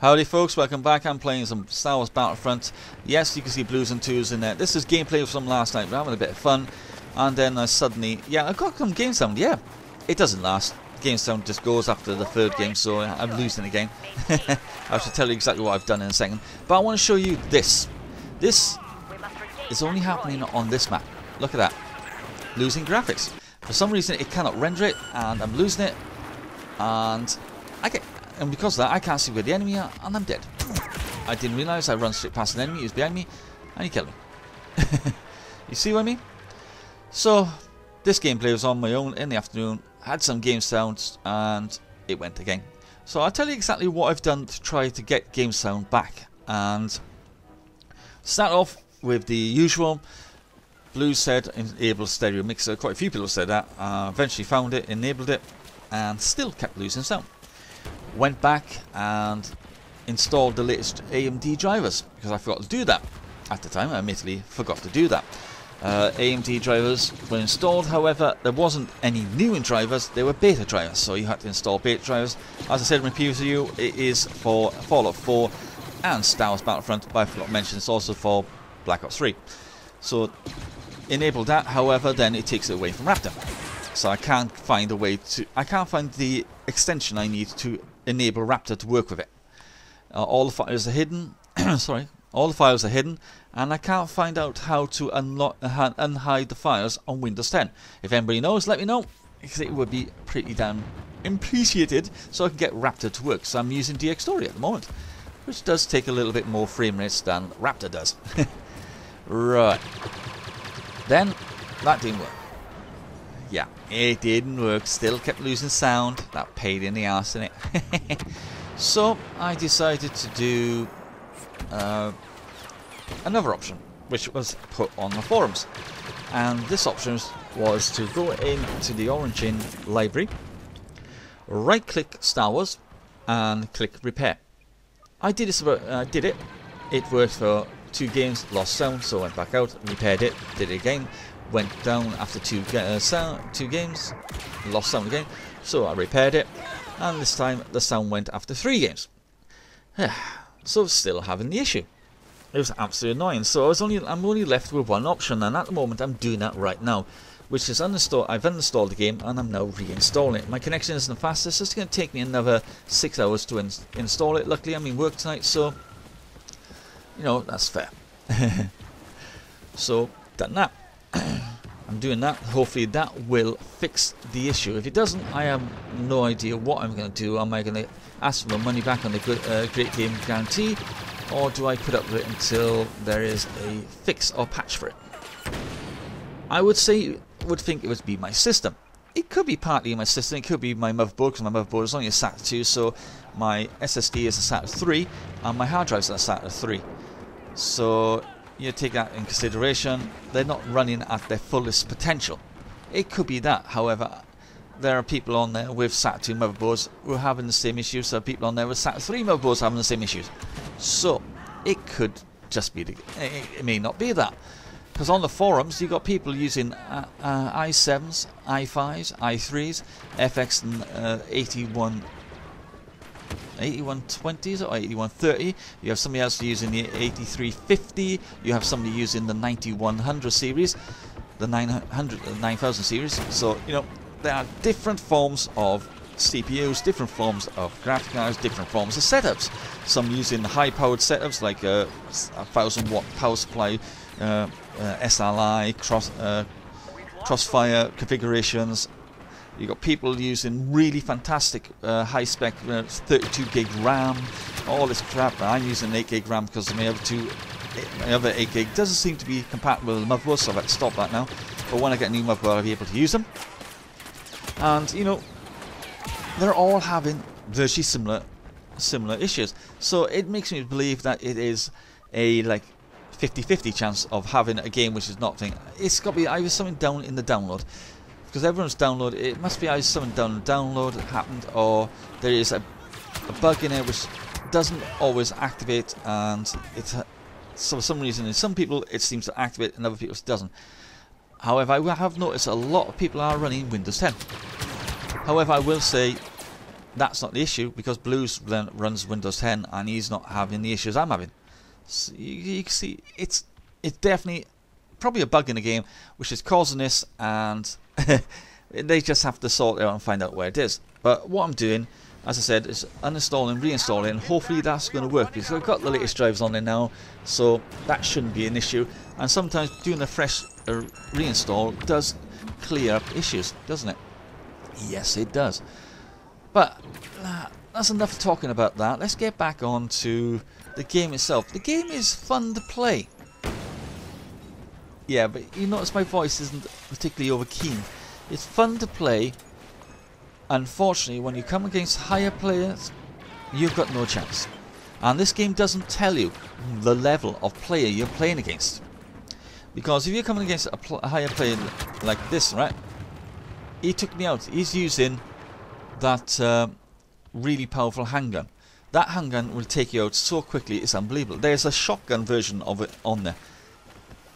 Howdy folks, welcome back. I'm playing some Wars Battlefront. Yes, you can see blues and twos in there. This is gameplay from last night. We're having a bit of fun. And then suddenly, yeah, I got some game sound. Yeah, it doesn't last. Game sound just goes after the third game, so I'm losing again. I should tell you exactly what I've done in a second. But I want to show you this. This is only happening on this map. Look at that. Losing graphics. For some reason it cannot render it, and I'm losing it. And because of that, I can't see where the enemy are, and I'm dead. I didn't realise I run straight past an enemy who's behind me, and he killed me. You see what I mean? So, this gameplay was on my own in the afternoon, had some game sounds, and it went again. So I'll tell you exactly what I've done to try to get game sound back. And start off with the usual. Blue said enable stereo mixer. Quite a few people said that. Eventually found it, enabled it, and still kept losing sound. Went back and installed the latest AMD drivers because I forgot to do that at the time. I admittedly forgot to do that. AMD drivers were installed, however there wasn't any new drivers, they were beta drivers, so you had to install beta drivers. As I said in my previous video, it is for Fallout 4 and Star Wars Battlefront, but I forgot to mention it's also for Black Ops 3. So enable that, however then it takes it away from Raptor. So I can't find a way to, I can't find the extension I need to enable Raptor to work with it. All the files are hidden. Sorry, all the files are hidden, and I can't find out how to unhide the files on Windows 10. If anybody knows, let me know, because it would be pretty damn appreciated, so I can get Raptor to work. So I'm using DxStory at the moment, which does take a little bit more frame rates than Raptor does. Right. Then that didn't work. Yeah, it didn't work, still kept losing sound. That paid in the arse, innit? So I decided to do another option, which was put on the forums. And this option was to go into the Origin library, right click Star Wars, and click repair. I did this, did it. It worked for 2 games, lost sound, so I went back out, repaired it, did it again. Went down after 2 games, lost sound again, so I repaired it, and this time the sound went after 3 games. So still having the issue. It was absolutely annoying. So I'm only left with one option, and at the moment I'm doing that right now, which is uninstall. I've uninstalled the game and I'm now reinstalling it. My connection isn't the fastest, so it's going to take me another 6 hours to install it. Luckily I'm in work tonight, so you know that's fair. So done that. I'm doing that. Hopefully that will fix the issue. If it doesn't, I have no idea what I'm going to do. Am I going to ask for my money back on the Great Game Guarantee, or do I put up with it until there is a fix or patch for it? I would think it would be my system. It could be partly my system. It could be my motherboard, because my motherboard is only a SATA 2, so my SSD is a SATA 3, and my hard drive is a SATA 3. So you take that in consideration. They're not running at their fullest potential. It could be that. However, there are people on there with SATA 2 motherboards who are having the same issues. So people on there with SATA 3 motherboards having the same issues. So it could just be it may not be that, because on the forums you got people using i7s, i5s, i3s, FX and 8120s or 8130. You have somebody else using the 8350. You have somebody using the 9100 series, the 9000 series. So you know there are different forms of CPUs, different forms of graphic cards, different forms of setups. Some using the high-powered setups like a 1000-watt power supply, SLI, crossfire configurations. You got people using really fantastic high-spec 32 gig RAM, all this crap. I'm using 8 gig RAM because my other 8 gig doesn't seem to be compatible with the motherboard, so I've had to stop that now. But when I get a new motherboard, I'll be able to use them. And you know, they're all having virtually similar issues. So it makes me believe that it is a like 50-50 chance of having a game which is not thing. It's got to be either something down in the download, because everyone's downloaded. It must be either something down in the download that happened, or there is a bug in there which doesn't always activate, and it's so for some reason in some people it seems to activate and other people it doesn't. However, I have noticed a lot of people are running Windows 10. However, I will say that's not the issue, because Blues then runs Windows 10 and he's not having the issues I'm having. So you can see it's definitely probably a bug in the game which is causing this, and they just have to sort it out and find out where it is. But what I'm doing, as I said, is uninstalling, reinstalling, and hopefully that's going to work, because I've got the latest drives on there now, so that shouldn't be an issue. And sometimes doing a fresh reinstall does clear up issues, doesn't it? Yes, it does. But that's enough talking about that. Let's get back on to the game itself. The game is fun to play. Yeah, but you notice my voice isn't particularly over keen. It's fun to play. Unfortunately, when you come against higher players, you've got no chance. And this game doesn't tell you the level of player you're playing against. Because if you're coming against a higher player like this, right? He took me out. He's using that really powerful handgun. That handgun will take you out so quickly, it's unbelievable. There's a shotgun version of it on there.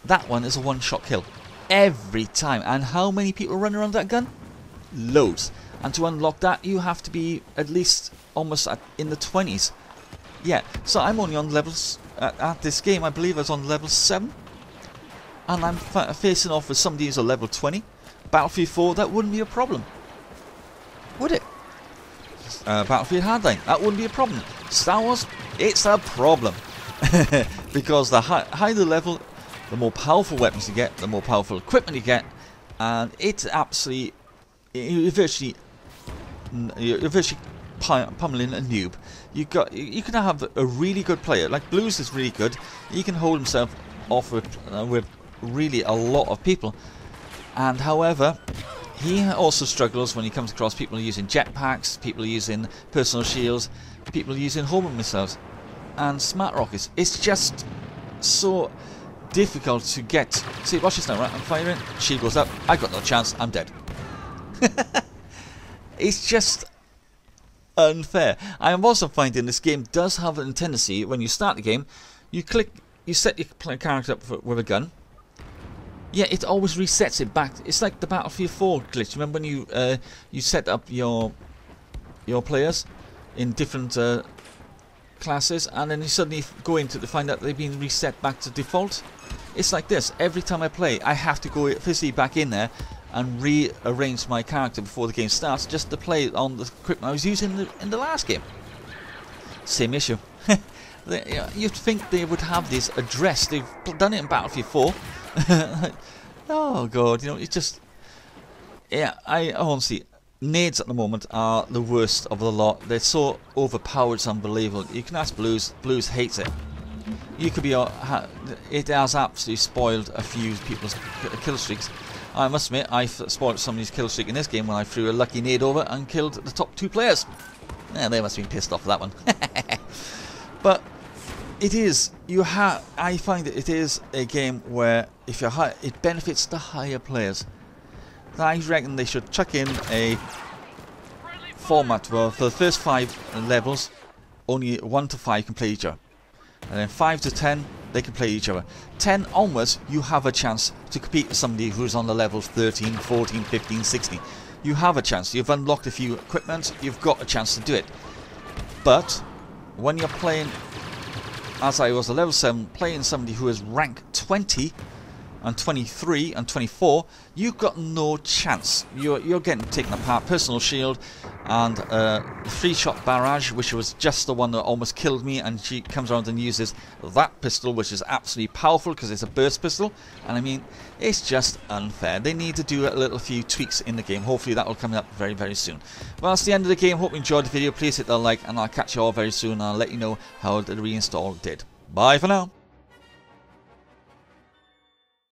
That one is a one-shot kill every time. And how many people run around that gun? Loads. And to unlock that, you have to be at least almost in the 20s. Yeah, so I'm only on levels at this game. I believe I was on level 7, and I'm facing off with somebody who's a level 20. Battlefield 4, that wouldn't be a problem, would it? Battlefield Hardline, that wouldn't be a problem. Star Wars, it's a problem. Because the higher the level, the more powerful weapons you get, the more powerful equipment you get, and it's absolutely, you're virtually pummeling a noob. You can have a really good player, like Blues is really good. He can hold himself off with really a lot of people, and however, he also struggles when he comes across people using jetpacks, people using personal shields, people using homing missiles and smart rockets. It's just so difficult to get. See, watch this now, right? I'm firing, shield goes up, I got no chance, I'm dead. It's just unfair. I am also finding this game does have a tendency, when you start the game, you set your character up with a gun. Yeah, it always resets it back. It's like the Battlefield 4 glitch. Remember when you set up your players in different classes, and then you suddenly go into to find out they've been reset back to default? It's like this. Every time I play, I have to go physically back in there and rearrange my character before the game starts, just to play on the equipment I was using in the last game. Same issue. You'd think they would have this addressed. They've done it in Battlefield 4. Oh god, you know, it's just, yeah, I honestly, nades at the moment are the worst of the lot. They're so overpowered, it's unbelievable. You can ask Blues. Blues hates it. You could be, it has absolutely spoiled a few people's kill streaks. I must admit, I spoiled somebody's kill streak in this game when I threw a lucky nade over and killed the top 2 players. Yeah, they must have been pissed off for that one. But it is, I find that it is a game where if you're high, it benefits the higher players. I reckon they should chuck in a format where for the first 5 levels, only 1 to 5 can play each other. And then 5 to 10, they can play each other. 10 onwards, you have a chance to compete with somebody who's on the levels 13, 14, 15, 16. You have a chance. You've unlocked a few equipment, you've got a chance to do it. But when you're playing, as I was a level 7, playing somebody who is rank 20 and 23 and 24, you've got no chance. You're getting taken apart. Personal shield and 3-shot barrage, which was just the one that almost killed me, and she comes around and uses that pistol, which is absolutely powerful because it's a burst pistol. And I mean, it's just unfair. They need to do a few tweaks in the game. Hopefully that will come up very, very soon. Well, that's the end of the game. Hope you enjoyed the video. Please hit the like, and I'll catch you all very soon. I'll let you know how the reinstall did. Bye for now.